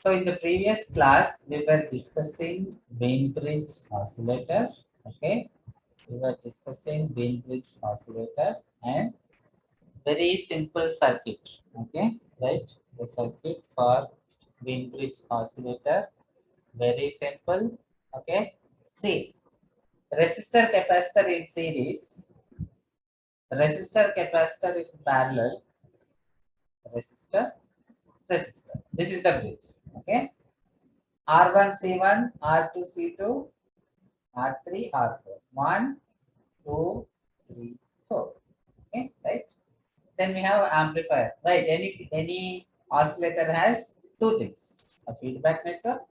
So in the previous class, we were discussing Wien-Bridge oscillator. Okay, we were discussing Wien-Bridge oscillator and very simple circuit. Okay, right? The circuit for Wien-Bridge oscillator, very simple. Okay, see, resistor capacitor in series, resistor capacitor in parallel, resistor, resistor. This is the bridge. Okay, R1 C1, R2 C2, R3 R4. 1, 2, 3, 4. Okay, right? Then we have amplifier. Right? Any oscillator has two things: a feedback network,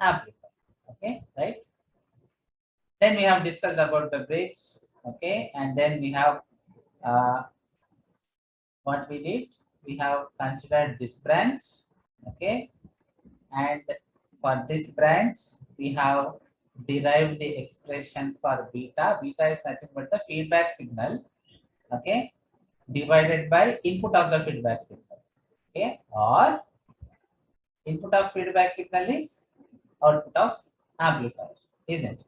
amplifier. Okay, right? Then we have discussed about the bridge. Okay, and then we have uh, what we did. We have considered this branch. Okay, and for this branch we have derived the expression for beta. Beta is nothing but the feedback signal, okay, divided by input of the feedback signal, okay, or input of feedback signal is output of amplifier, isn't it?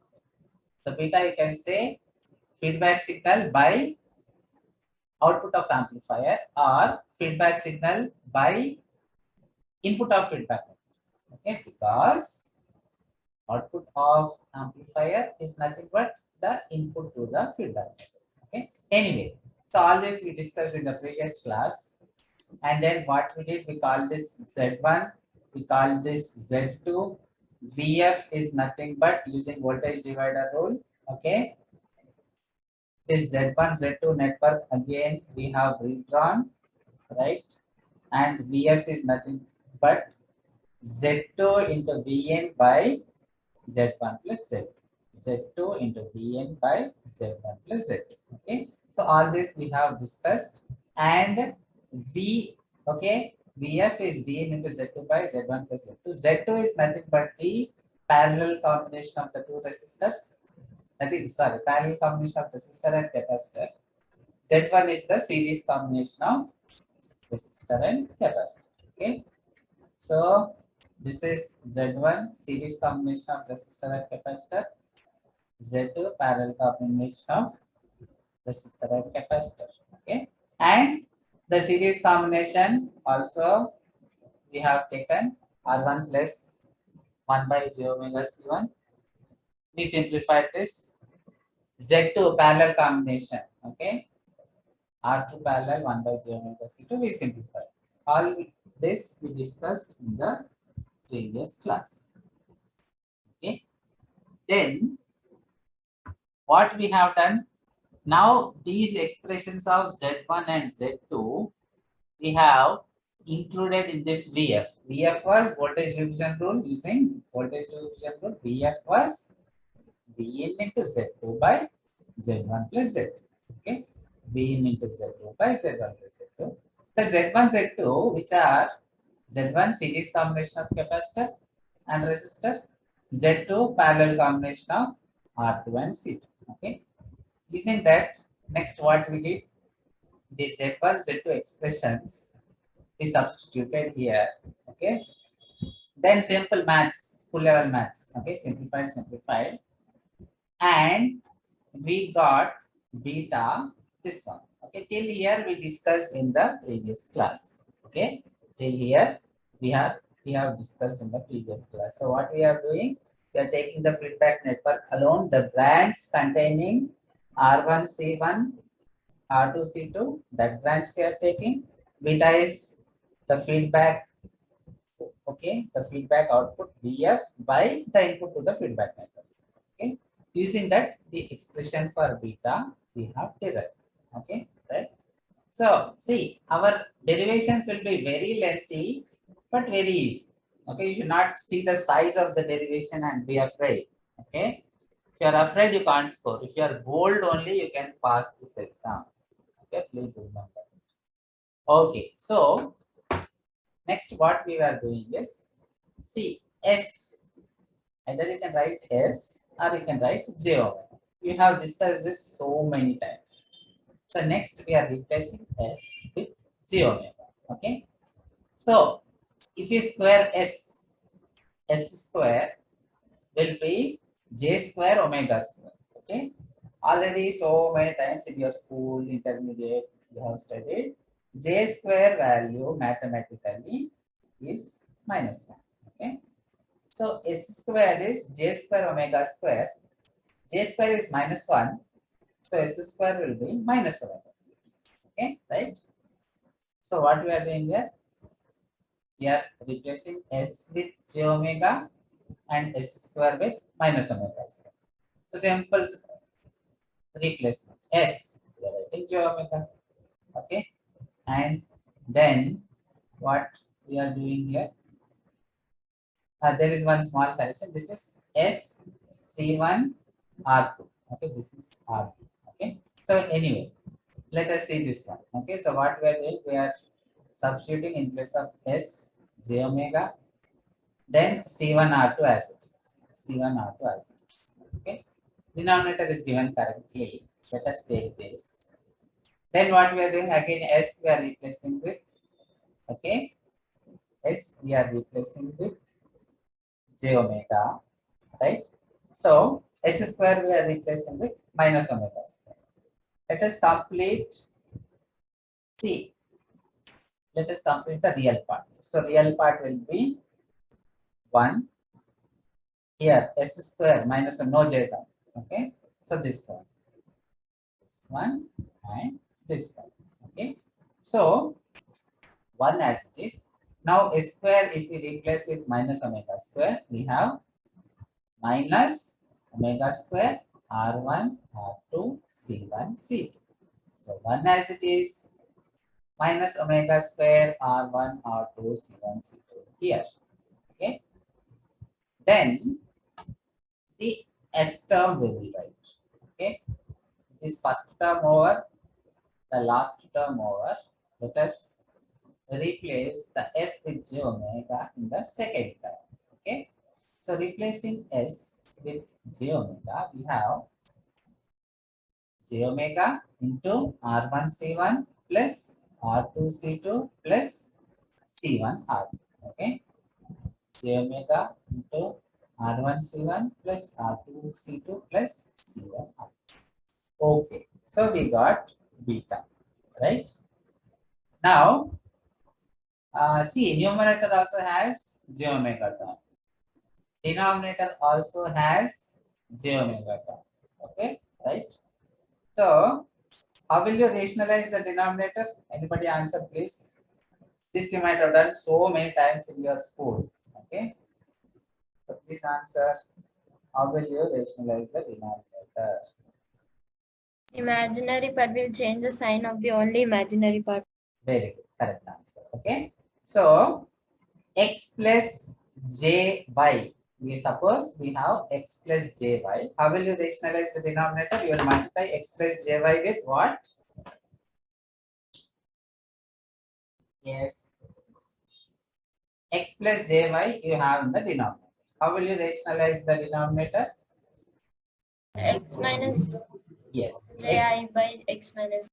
So beta you can say feedback signal by output of amplifier or feedback signal by input of feedback, okay, because output of amplifier is nothing but the input to the feedback. Okay. Anyway, so all this we discussed in the previous class. And then what we did, we call this Z1, we call this Z2. VF is nothing but using voltage divider rule. Okay. This Z1, Z2 network again we have redrawn, right? And VF is nothing but Z2 into Vn by Z1 plus Z. Z2 into Vn by Z1 plus Z. Okay. So all this we have discussed. And V, okay, Vf is Vn into Z2 by Z1 plus Z2. Z2 is nothing but the parallel combination of the two resistors. That is, sorry, parallel combination of resistor and capacitor. Z1 is the series combination of resistor and capacitor. Okay. So this is Z1 series combination of resistor and capacitor. Z2 parallel combination of resistor and capacitor. Okay. And the series combination also we have taken R1 plus 1 by j omega C1. We simplified this. Z2 parallel combination. Okay. R2 parallel 1 by j omega C2. We simplified this. All this we discussed in the previous class. Okay. Then what we have done now, these expressions of Z1 and Z2 we have included in this VF. VF was voltage division rule. Using voltage division rule, VF was Vn into Z2 by Z1 plus Z2. Okay, Vn into Z2 by Z1 plus Z2. The Z1, Z2, which are Z1 series combination of capacitor and resistor, Z2 parallel combination of R2 and C2. Okay, using that, next what we did, the Z1, Z2 expressions we substituted here. Okay, then simple maths, full level maths. Okay, simplified, and we got beta, this one. Okay, till here we discussed in the previous class. Okay, till here we have discussed in the previous class. So what we are doing, we are taking the feedback network alone, the branch containing R1 C1, R2 C2, that branch we are taking. Beta is the feedback, okay, the feedback output VF by the input to the feedback network. Okay, using that the expression for beta we have derived. Okay, right? So see, our derivations will be very lengthy but very easy. Okay, you should not see the size of the derivation and be afraid. Okay, if you are afraid you can't score. If you are bold only you can pass this exam. Okay, please remember. Okay, so next what we are doing is, see, S, either you can write S or you can write J omega. We have discussed this so many times. So next we are replacing S with J omega. Okay. So if you square s square will be j square omega square. Okay, already so many times in your school intermediate you have studied j square value mathematically is -1. Okay, so s square is j square omega square. J square is -1, so s square will be minus omega square. Okay, right? So what we are doing here? We are replacing s with j omega and s square with minus omega square. So simple replacement. S, we are writing j omega. Okay, and then what we are doing here? There is one small correction. This is S C1 R2. Okay, this is R2. Okay, so anyway, let us see this one. Okay, so what we are doing, we are substituting in place of S j omega, then C1 R2 as it is. C1 R2 as it is. Okay, denominator is given correctly. Let us take this. Then what we are doing again, S we are replacing with, okay, S we are replacing with j omega, right? So s square we are replacing with minus omega square. Let us complete, see, let us complete the real part. So real part will be 1. Here s square minus no j term. Okay, so this one and this one. Okay, so 1 as it is. Now s square, if we replace with minus omega square, we have minus omega square r1 r2 c1 c2. So 1 as it is, minus omega square r1 r2 c1 c2 here. Okay, then the s term we will write. Okay, this first term over, the last term over, let us replace the s with j omega in the second term. Okay, so replacing s with j omega, we have j omega into r1 c1 plus r2 c2 plus c1 r2. Okay, j omega into r1 c1 plus r2 c2 plus c1 r2. Okay, so we got beta, right? Now, see, numerator also has j omega term. Denominator also has j omega term. Okay, right? So, how will you rationalize the denominator? Anybody answer, please? This you might have done so many times in your school. Okay, so please answer. How will you rationalize the denominator? Imaginary part will change the sign of the only imaginary part. Very good, correct answer. Okay, so x plus jy. We suppose we have x plus jy. How will you rationalize the denominator? You will multiply x plus jy with what? Yes, x plus jy you have in the denominator. How will you rationalize the denominator? X minus Yes, ji by x minus.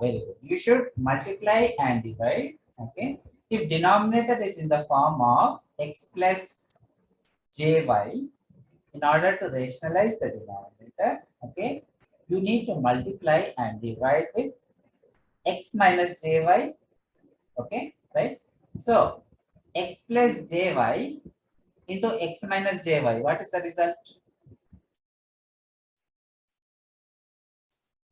Very good. You should multiply and divide. Okay. If denominator is in the form of x plus jy, in order to rationalize the denominator, okay, you need to multiply and divide with x minus jy. Okay, right? So x plus jy into x minus jy. What is the result?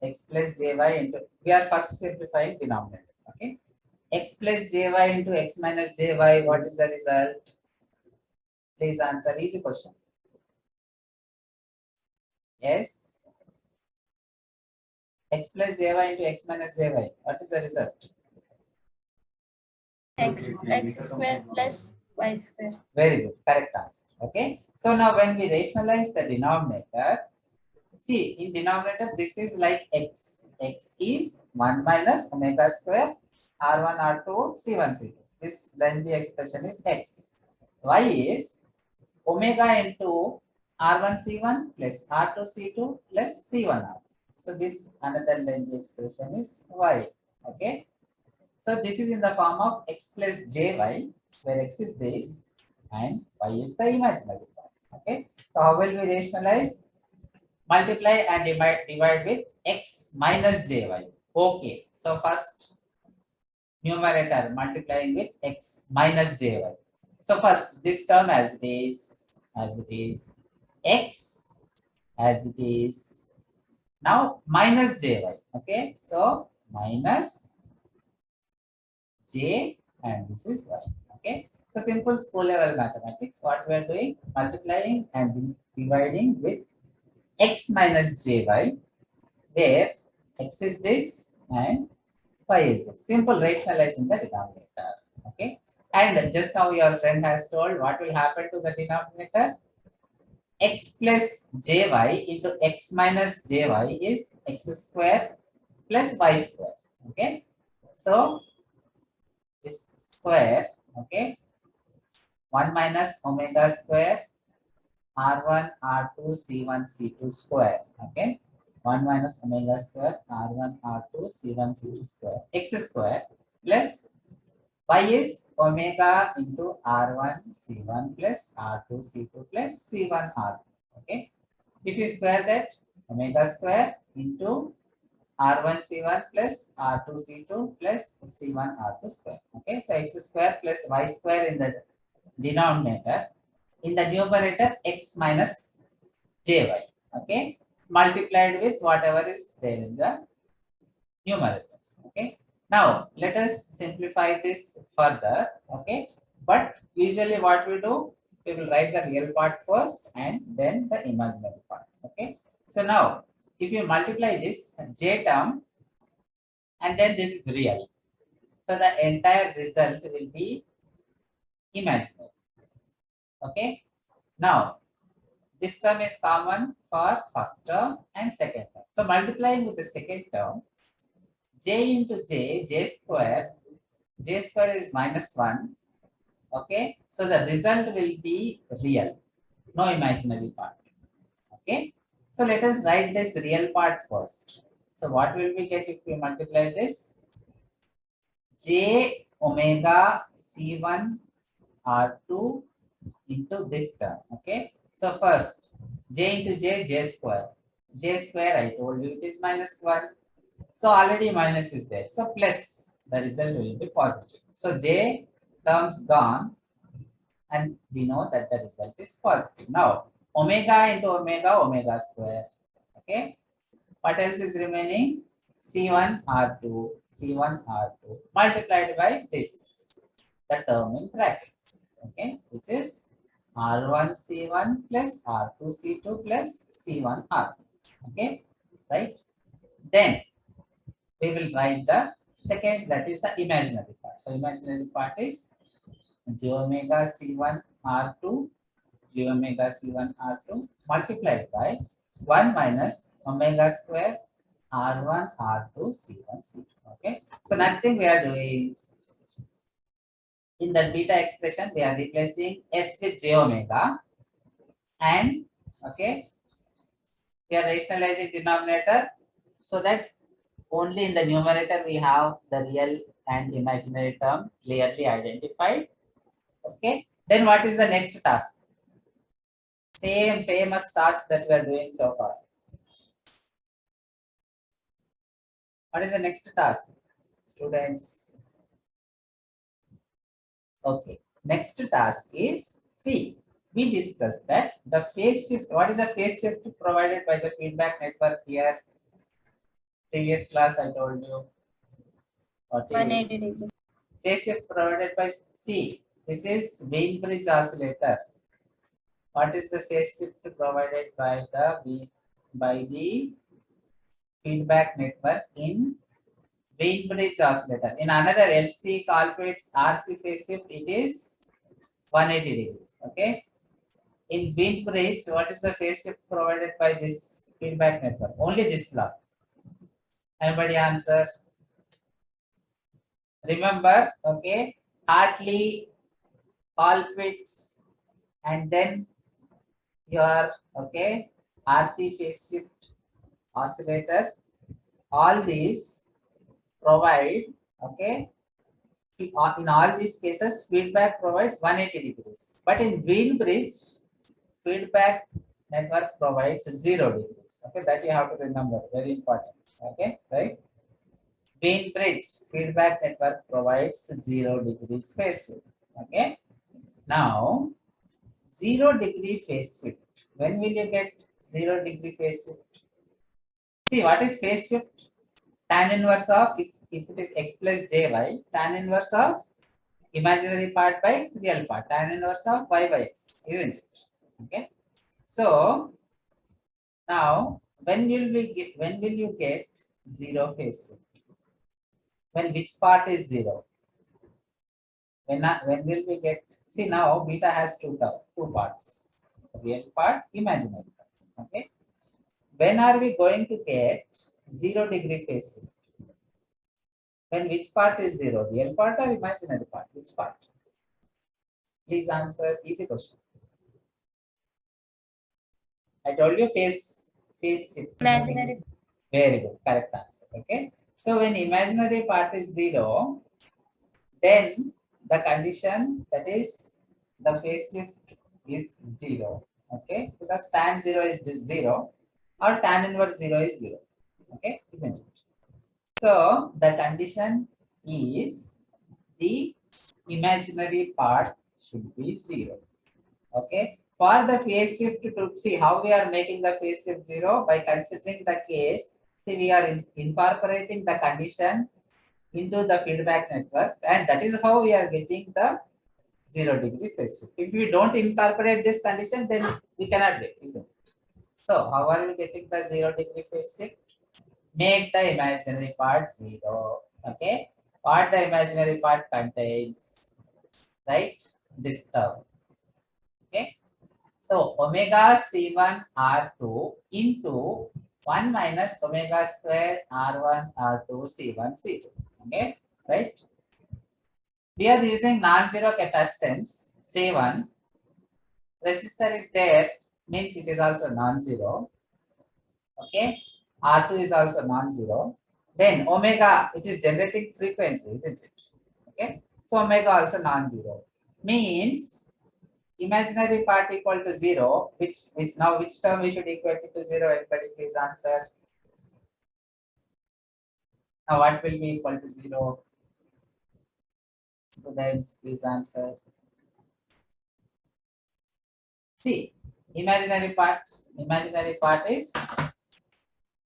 X plus jy into, we are first simplifying denominator. Okay, x plus jy into x minus jy, what is the result? Please answer, easy question. Yes, x plus jy into x minus jy, what is the result? X square plus y square. Very good, correct answer. Okay, so now when we rationalize the denominator, see, in denominator this is like x. X is 1 minus omega square r1 r2 c1 c2. This, then the expression is x. Y is omega into r1 c1 plus r2 c2 plus c1 r2. So this another lengthy expression is y. Okay, so this is in the form of x plus jy. where x is this and y is the imaginary part. Okay, so how will we rationalize? Multiply and divide with x minus jy. Okay, so first numerator multiplying with x minus jy. So first this term as it is, x as it is. Now minus jy. Okay, so minus j and this is y. Okay, so simple school level mathematics. What we are doing, multiplying and dividing with x minus jy, where x is this and y is this. Simple rationalizing the denominator. Okay, and just now your friend has told what will happen to the denominator. X plus jy into x minus jy is x square plus y square. Okay, so this square, okay, 1 minus omega square r1 r2 c1 c2 square. Okay, 1 minus omega square r1 r2 c1 c2 square, x square plus y is omega into r1 c1 plus r2 c2 plus c1 r2. Okay, if you square that, omega square into r1 c1 plus r2 c2 plus c1 r2 square. Okay, so x square plus y square in the denominator, in the numerator x minus jy. Okay, multiplied with whatever is there in the numerator. Okay, now let us simplify this further. Okay, but usually what we do, we will write the real part first and then the imaginary part. Okay, so now if you multiply this j term and then this is real, so the entire result will be imaginary. Okay, now this term is common for first term and second term. So multiplying with the second term, j into j square is minus 1. Okay, so the result will be real, no imaginary part. Okay, so let us write this real part first. So what will we get if we multiply this? J omega c1 r2 into this term. Okay, so first j into j square. J square I told you it is minus 1. So already minus is there. So plus, the result will be positive. So j terms gone and we know that the result is positive. Now omega into omega square. Okay, what else is remaining? C1 R2 multiplied by this, the term in brackets. Okay, which is R1 C1 plus R2 C2 plus C1 R2. Okay, right? Then we will write the second, that is the imaginary part. So imaginary part is j omega c1 r2 multiplied by 1 minus omega square r1 r2 c1 c2. Okay, so nothing we are doing. In the beta expression we are replacing s with j omega, and okay, we are rationalizing denominator so that only in the numerator we have the real and imaginary term clearly identified. Okay, then what is the next task? Same famous task that we are doing so far. What is the next task, students? Okay, next task is, see, we discussed that the phase shift. What is the phase shift provided by the feedback network here? Previous class I told you. What is 180 degrees. phase shift provided by, see, this is Wien bridge oscillator. What is the phase shift provided by the feedback network in Wien bridge oscillator? In another LC Colpitts RC phase shift, it is 180 degrees. Okay. In Wien bridge, what is the phase shift provided by this feedback network? Only this plot. Anybody answer? Remember, okay, Hartley, Colpitts, and then your okay RC phase shift oscillator. All these provide okay In all these cases, feedback provides 180 degrees. But in Wien bridge, feedback network provides 0 degrees. Okay, that you have to remember. Very important. Okay, right? Wien bridge feedback network provides 0 degrees phase shift. Okay. Now, 0 degree phase shift. When will you get 0 degree phase shift? See, what is phase shift? Tan inverse of, if it is x plus jy, tan inverse of imaginary part by real part, tan inverse of y by x, isn't it? Okay. So now, when will you get 0 phase shift? When which part is 0? When will we get? See, now beta has two parts, real part, imaginary part. Okay. When are we going to get 0 degree phase shift? When which part is 0? Real part or imaginary part? Which part? Please answer. Easy question. I told you phase shift. Imaginary. Very good. Correct answer. Okay. So when imaginary part is 0, then the condition, that is the phase shift is 0. Okay. Because tan 0 is 0 or tan inverse 0 is 0. Okay. Isn't it? So the condition is the imaginary part should be 0. Okay. For the phase shift to see how we are making the phase shift 0 by considering the case. See, we are incorporating the condition into the feedback network, and that is how we are getting the 0 degree phase shift. If we don't incorporate this condition, then we cannot get, isn't it? So how are we getting the 0 degree phase shift? Make the imaginary part 0. Okay. What the imaginary part contains, right? This term. Okay. So omega C1 R2 into 1 minus omega square R1 R2 C1 C2. Okay. Right. We are using non-zero capacitance C1. Resistor is there, means it is also non-zero. Okay. R2 is also non-zero. Then omega, it is generating frequency, isn't it? Okay. So omega also non-zero. Means imaginary part equal to 0. Which term we should equate it to 0? Everybody please answer. Now what will be equal to 0? Students, please answer. See, imaginary part is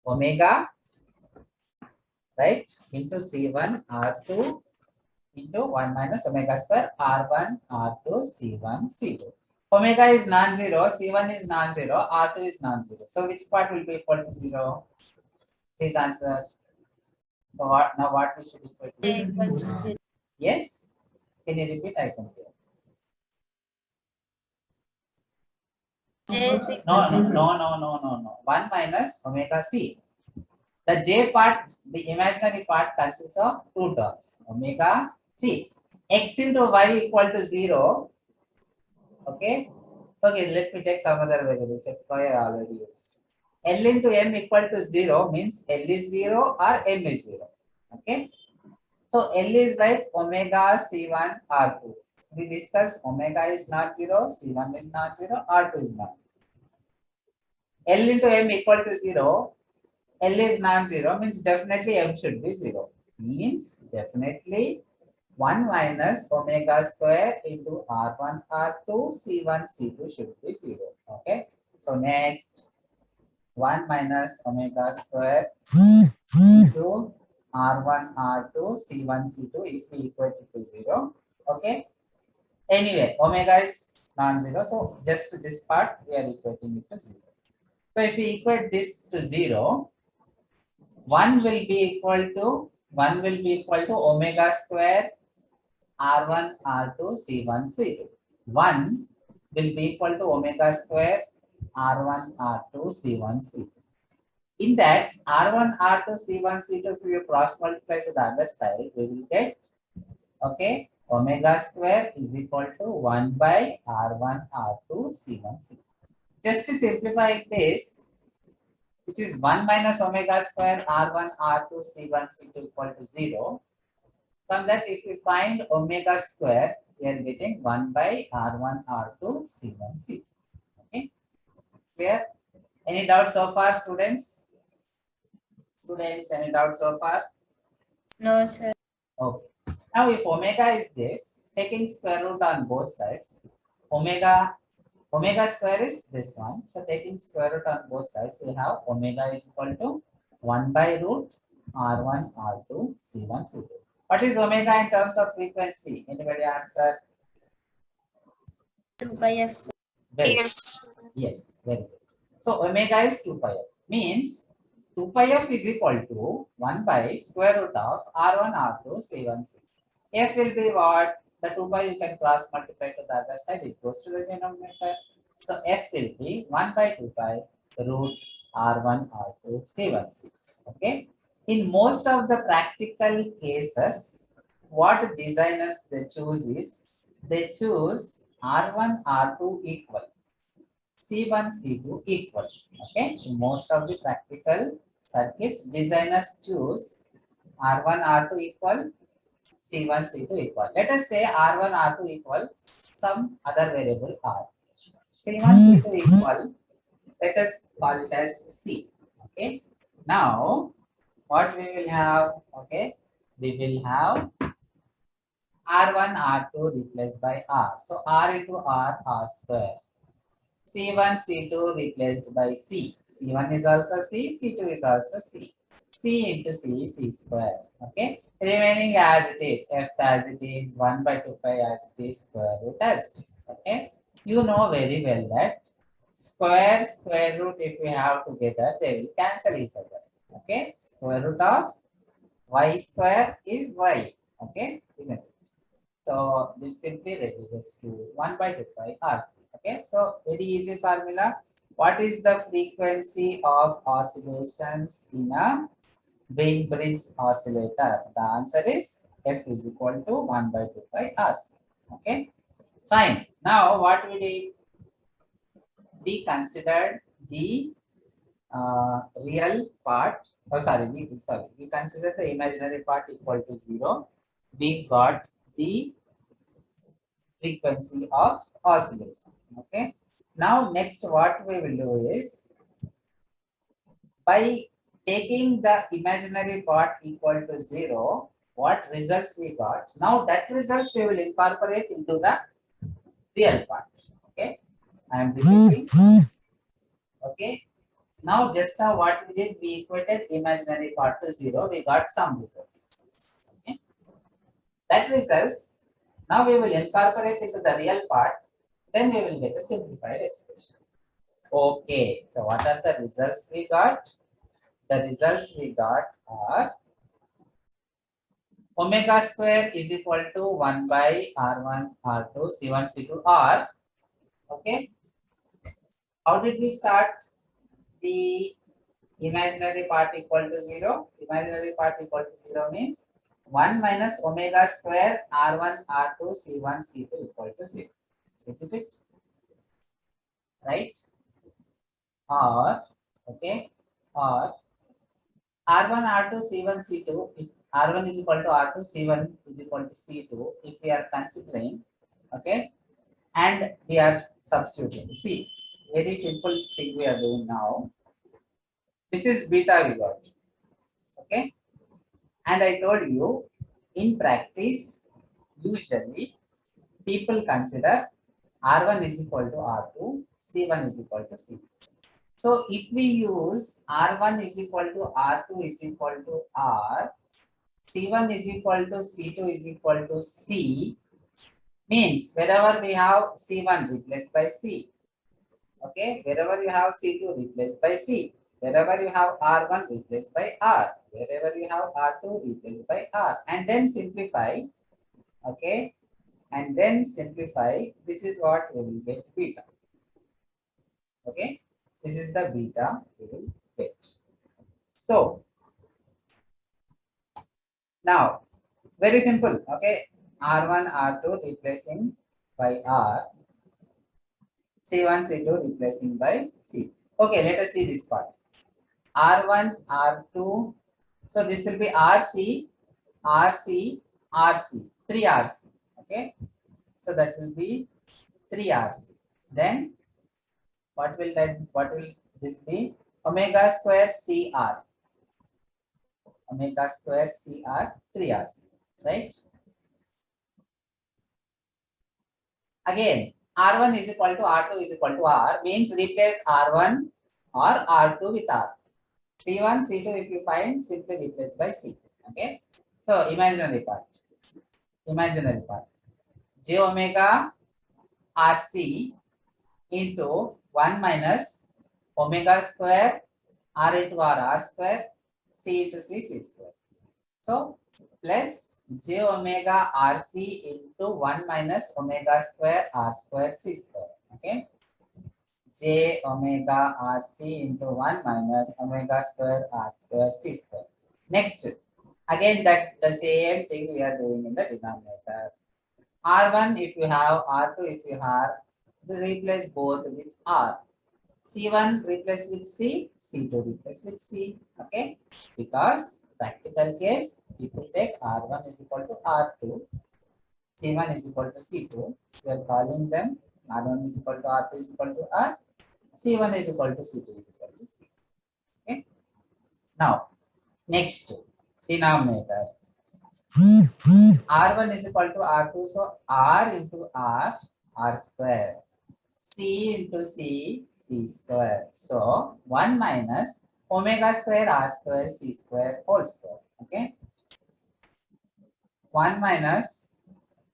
omega, right, into C1 R2 into 1 minus omega square R1 R2 C1 C2. Omega is non-zero, C1 is non-zero, R2 is non-zero. So which part will be equal to 0? Please answer. So what we should equal to? J equals to 0. Yes. Can you repeat? I can hear. J is No. equals to 1 minus omega c. The j part, the imaginary part consists of two terms. Omega c. X into y equal to 0. Okay. Okay, let me take some other variables. X, y are already used. L into m equal to 0 means L is 0 or m is 0. Okay. So L is like omega C1 R2. We discussed omega is not 0, C1 is not 0, R2 is not. L into m equal to 0. L is non-zero, means definitely m should be 0. Means definitely 1 minus omega square into R1 R2 C1 C2 should be 0. Okay. So next 1 minus omega square into R1 R2 C1 C2 if we equate it to 0. Okay. Anyway, omega is non-zero, so just this part we are equating it to 0. So if we equate this to 0, 1 will be equal to omega square R1 R2 C1 C2. 1 will be equal to omega square R1 R2 C1 C2. In that R1 R2 C1 C2, if you cross multiply to the other side, we will get, okay, omega square is equal to 1 by R1 R2 C1 C2. Just to simplify this, which is 1 minus omega square R1 R2 C1 C2 equal to 0. From that, if we find omega square, we are getting 1 by R1, R2, C1, C2. Okay, clear? Any doubts so far, students? Students, any doubts so far? No, sir. Okay. Now, if omega is this, taking square root on both sides, omega square is this one. So, taking square root on both sides, we have omega is equal to 1 by root R1, R2, C1, C2. What is omega in terms of frequency? Anybody answer? 2 pi f, sir. Very good. Yes, very good. So omega is 2 pi f. Means 2 pi f is equal to 1 by square root of R1, R2, C1, C2. F will be what? The 2 pi you can cross multiply to the other side. It goes to the denominator. So F will be 1 by 2 pi root R1, R2, C1, C2. Okay. In most of the practical cases, what designers they choose is they choose R1, R2 equal, C1, C2 equal. Okay, in most of the practical circuits, designers choose R1, R2 equal, C1, C2 equal. Let us say R1, R2 equal some other variable R. C1, C2 equal, let us call it as C. Okay, now what we will have? Okay, we will have R1, R2 replaced by R. So R into R square. C1, C2 replaced by C. C1 is also C, C2 is also C. C into C, C square. Okay. Remaining as it is, F as it is, 1 by 2 pi as it is, square root as it is. Okay. You know very well that square root, if we have together, they will cancel each other. Okay. Square root of y square is y. Okay. Isn't it? So this simply reduces to 1 by 2 pi RC. Okay, so very easy formula. What is the frequency of oscillations in a Wien bridge oscillator? The answer is F is equal to 1 by 2 pi RC. Okay, fine. Now what we did? We considered the real part. Oh, sorry, we considered the imaginary part equal to 0. We got the frequency of oscillation. Okay. Now, next what we will do is by taking the imaginary part equal to 0, what results we got? Now that results we will incorporate into the real part. Okay. I am repeating. Okay. Now just now what we did, we equated imaginary part to 0. We got some results. Okay. That results, now we will incorporate into the real part, then we will get a simplified expression. Okay, so what are the results we got? The results we got are omega square is equal to 1 by R1, R2, C1, C2, R. Okay, how did we start? The imaginary part equal to 0. Imaginary part equal to 0 means 1 minus omega square R1, R2, C1, C2 equal to 0. Isn't it? Right? Or, okay, or R1, R2, C1, C2, if R1 is equal to R2, C1 is equal to C2, if we are considering, okay, and we are substituting. See, very simple thing we are doing now. This is beta we got, okay, and I told you in practice, usually people consider R1 is equal to R2, C1 is equal to C2. So if we use R1 is equal to R2 is equal to R, C1 is equal to C2 is equal to C, means wherever we have C1 replaced by C, okay, wherever you have C2 replaced by C, wherever you have R1 replaced by R, wherever you have R2 replaced by R, and then simplify, okay, and then simplify, this is what we will get beta, okay, this is the beta we will get. So now, very simple, okay, R1, R2 replacing by R, C1, C2 replacing by C. Okay, let us see this part. R1, R2, so this will be RC, RC, RC, 3 RC. Okay, so that will be 3 RC. Then what will this be? Omega square CR. Omega square CR 3 RC, right? Again, R1 is equal to R2 is equal to R, means replace R1 or R2 with R. C1, C2 if you find, simply replace by C. Okay. So imaginary part. Imaginary part. J omega RC into 1 minus omega square R into R square, C into C square. So plus j omega RC into 1 minus omega square R square C square. Okay. J omega RC into 1 minus omega square R square C square. Next, again that the same thing we are doing in the denominator. R1 if you have, R2 if you have, replace both with R. C1 replace with C, C2 replace with C. Okay, because practical case, people take R1 is equal to R2, C1 is equal to C2. We are calling them R1 is equal to R2 is equal to R, C1 is equal to C2 is equal to C. Okay. Now, next denominator. R1 is equal to R2, so R into R, R square. C into C, C square. So 1 minus omega square R square C square whole square. Okay. 1 minus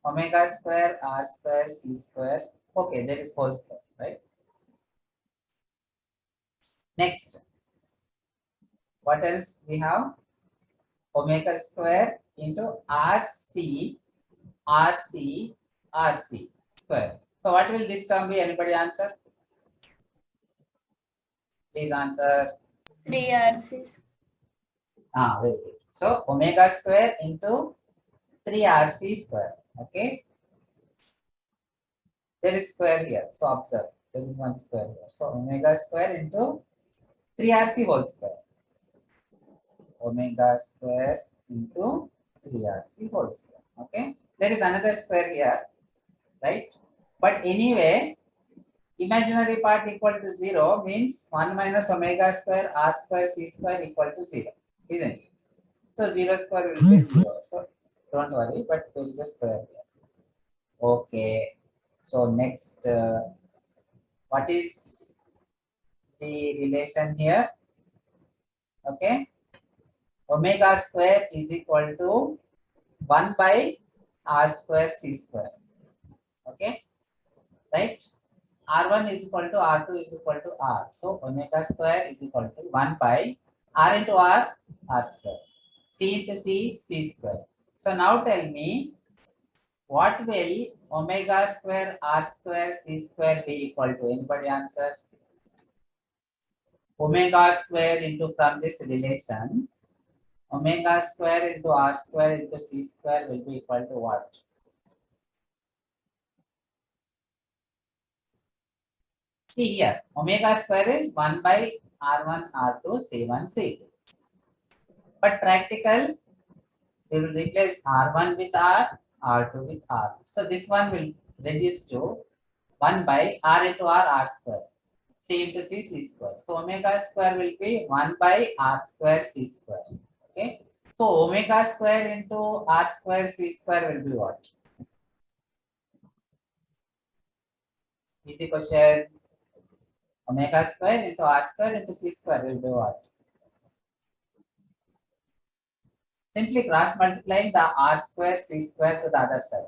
omega square R square C square. Okay, there is whole square, right? Next, what else we have? Omega square into RC, RC, RC square. So what will this term be? Anybody answer? Please answer. 3 RCs. Very good. So omega square into 3 RC square. Okay. There is square here. So observe. There is one square here. So omega square into 3 RC whole square. Omega square into 3 RC whole square. Okay. There is another square here. Right. But anyway, imaginary part equal to 0 means 1 minus omega square R square C square equal to 0. Isn't it? So 0 square will be 0. So don't worry, but there is a square here. Okay. So next, what is the relation here? Okay. Omega square is equal to 1 by R square C square. Okay. Right. R1 is equal to R2 is equal to R. So omega square is equal to 1 by R into R, R square. C into C, C square. So now tell me, what will omega square R square C square be equal to? Anybody answer? Omega square into, from this relation, omega square into R square into C square will be equal to what? See here, omega square is 1 by R1, R2, C1, C2. But practical, we will replace R1 with R, R2 with R. So this one will reduce to 1 by R into R, R square. C into C, C square. So omega square will be 1 by R square, C square. Okay. So omega square into R square, C square will be what? Easy question. Omega square into R square into C square will be what? Simply cross multiplying the R square, C square to the other side.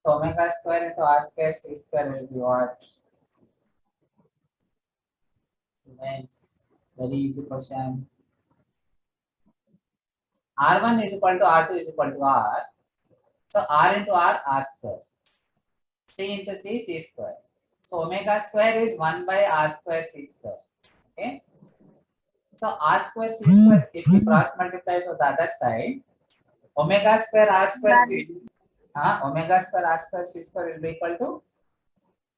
So omega square into R square, C square will be what? Next, very easy question. R1 is equal to R2 is equal to R. So R into R, R square. C into C, C square. So omega square is 1 by R square, C square. Okay. So R square, C square, if we cross multiply to the other side, omega square, R square, C square, omega square, R square, C square will be equal to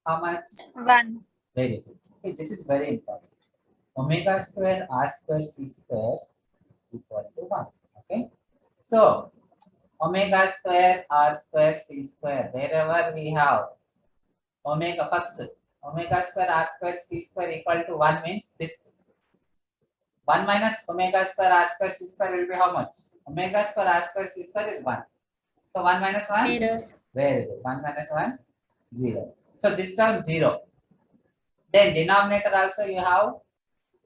how much? 1. Very good. Okay, this is very important. Omega square, R square, C square equal to 1. Okay. So omega square r square c square. Wherever we have omega first, omega square r square c square equal to 1 means this 1 minus omega square r square c square will be how much? Omega square r square c square is 1. So 1 minus 1? Zeros. Very good. 1 minus 1? 0. So this term 0. Then denominator also you have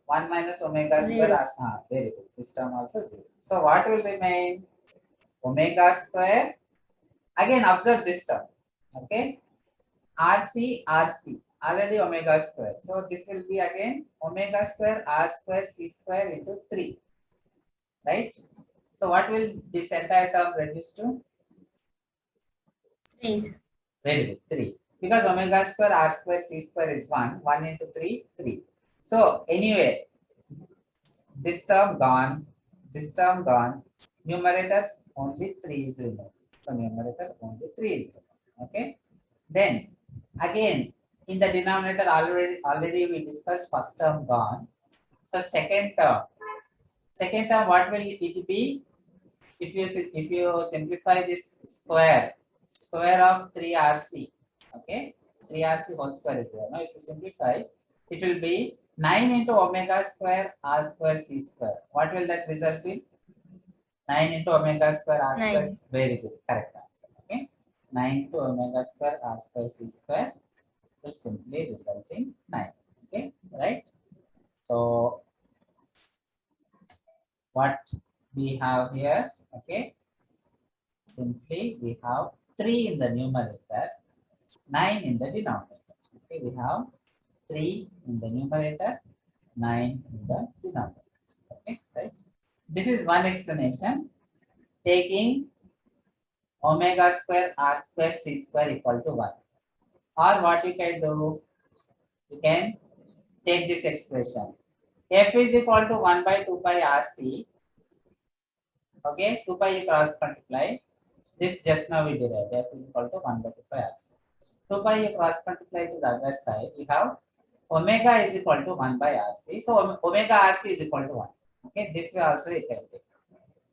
1 minus omega square. Zero. Very good. This term also 0. So what will remain? Omega square. Again observe this term. Okay. RC, RC. Already omega square. So this will be again omega square r square c square into 3. Right? So what will this entire term reduce to? Threes. Very good. 3. Because omega square r square c square is 1. 1 into 3, 3. So anyway, this term gone, this term gone. Numerator only 3 is removed. So numerator only 3 is removed. Okay. Then again in the denominator already we discussed first term gone. So second term what will it be? If you simplify this square of 3rc, okay, 3rc whole square is there. Now if you simplify, it will be 9 into omega square r square c square. What will that result in? 9 into omega square r square. 9. Very good, correct answer. Okay, 9 into omega square r square c square will simply result in 9. Okay, right? So what we have here, okay, simply we have 3 in the numerator, 9 in the denominator. Okay, we have 3 in the numerator, 9 in the denominator. Okay, right? This is one explanation, taking omega square r square c square equal to 1. Or what you can do, you can take this expression. F is equal to 1 by 2 pi rc. Okay, 2 pi you cross multiply. This just now we derived. F is equal to 1 by 2 pi rc. 2 pi you cross multiply to the other side. We have omega is equal to 1 by rc. So omega rc is equal to 1. Okay, this way also you can take.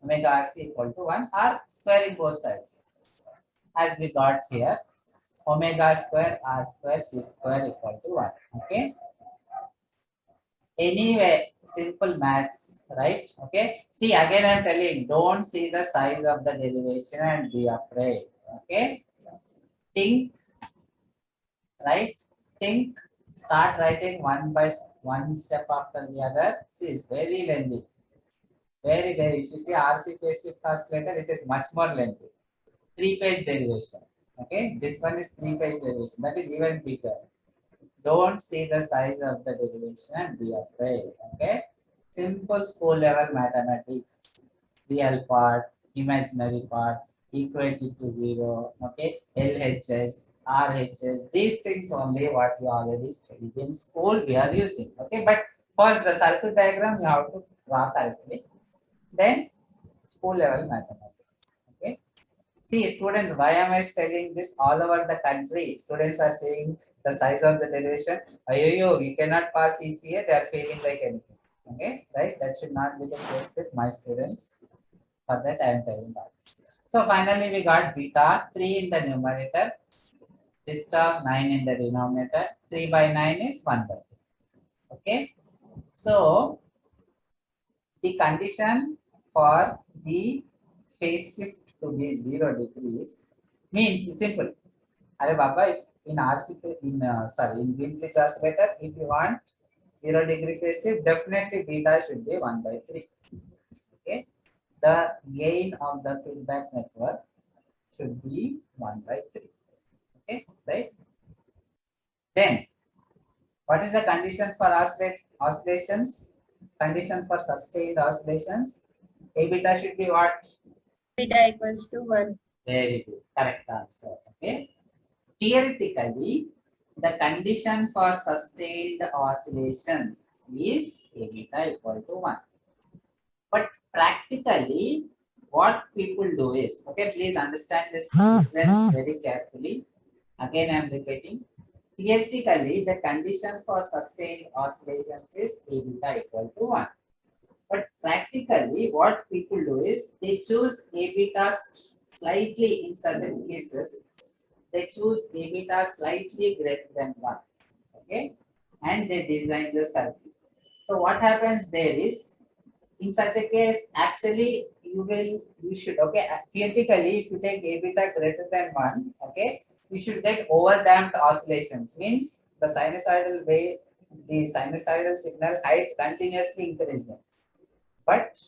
Omega rc equal to 1 or squaring both sides. As we got here, omega square r square c square equal to 1. Okay. Anyway, simple maths, right? Okay. See, again I'm telling, don't see the size of the derivation and be afraid. Okay. Think, right? Think, start writing one by one step after the other. See, it's very lengthy. Very. If you see RC phase shift oscillator, it is much more lengthy. 3-page derivation. Okay. This one is 3-page derivation. That is even bigger. Don't see the size of the derivation and be afraid. Okay. Simple school level mathematics. Real part, imaginary part, equated to 0. Okay. LHS, RHS. These things only what you already studied in school we are using. Okay. But first the circuit diagram you have to draw correctly. Then school level mathematics. Okay. See, students, why am I studying this all over the country? Students are saying the size of the derivation. Ayo, we cannot pass ECA. They are feeling like anything. Okay, right? That should not be the case with my students. For that, I am telling that. So finally, we got beta 3 in the numerator. This term 9 in the denominator. 3 by 9 is 1 by 3. Okay. So the condition for the phase shift to be 0 degrees means simple. Are Baba, if in RC in Wien-Bridge oscillator, if you want 0 degree phase shift, definitely beta should be 1 by 3. Okay, the gain of the feedback network should be 1 by 3. Okay, right? Then what is the condition for oscillations? Condition for sustained oscillations. A beta should be what? Beta equals to 1. Very good. Correct answer. Okay. Theoretically, the condition for sustained oscillations is A beta equal to 1. But practically, what people do is, okay, please understand this difference very carefully. Again, I am repeating. Theoretically, the condition for sustained oscillations is A beta equal to 1. But practically, what people do is they choose A beta slightly in certain cases, they choose A beta slightly greater than 1. Okay, and they design the circuit. So what happens there is, in such a case, actually you should, okay, theoretically, if you take A beta greater than 1, okay, you should get overdamped oscillations, means the sinusoidal wave, the sinusoidal signal height continuously increasing. But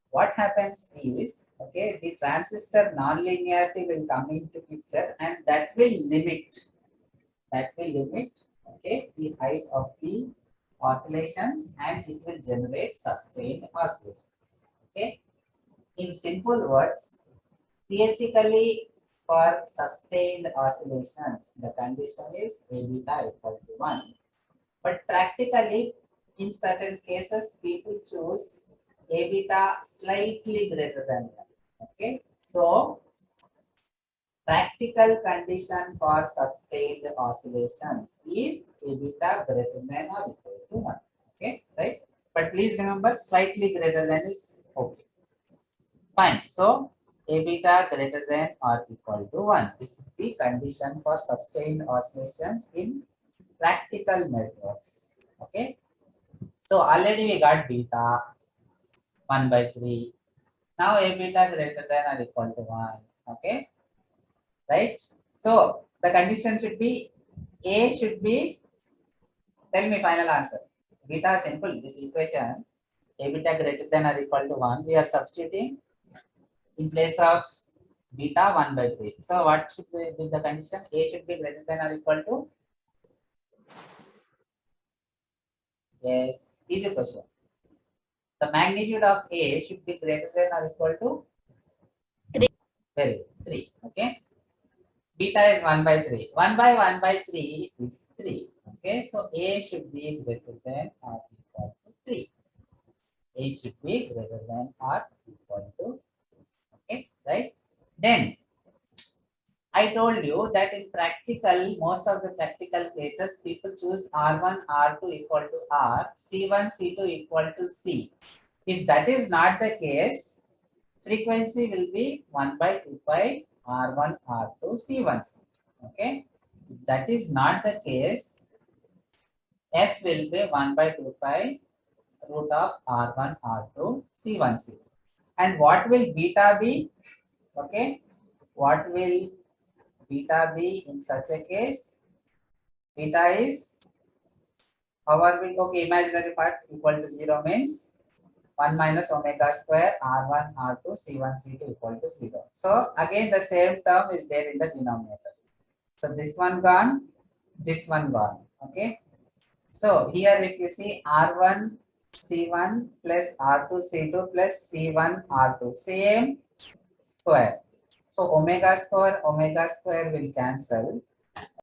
what happens is, okay, the transistor nonlinearity will come into picture, and that will limit, okay, the height of the oscillations, and it will generate sustained oscillations. Okay, in simple words, theoretically, for sustained oscillations, the condition is A beta equal to 1. But practically, in certain cases, people choose A beta slightly greater than 1. Okay, so practical condition for sustained oscillations is A beta greater than or equal to 1. Okay, right? But please remember, slightly greater than is okay. Fine. So A beta greater than or equal to 1. This is the condition for sustained oscillations in practical networks. Okay. So already we got beta 1 by 3. Now A beta greater than or equal to 1. Okay. Right. So the condition should be A should be, tell me final answer. Beta simple. This equation A beta greater than or equal to 1. We are substituting in place of beta 1 by 3. So what should be the condition? A should be greater than or equal to? Yes, easy question. The magnitude of A should be greater than or equal to? 3. Very good, 3. Okay. Beta is 1 by 3. 1 by 1 by 3 is 3. Okay. So A should be greater than or equal to 3. A should be greater than or equal to. Okay. Right. Then I told you that in practical, most of the practical cases, people choose R1, R2 equal to R, C1, C2 equal to C. If that is not the case, frequency will be 1 by 2 pi R1, R2, C1, C. Okay. If that is not the case, F will be 1 by 2 pi root of R1, R2, C1, C2. And what will beta be? Okay. What will beta be in such a case? Beta is, how are we, okay, imaginary part equal to 0 means 1 minus omega square R1, R2, C1, C2 equal to 0. So again the same term is there in the denominator. So this one gone, this one gone. Okay. So here if you see R1, C1 plus R2, C2 plus C1, R2, same square. So omega square will cancel.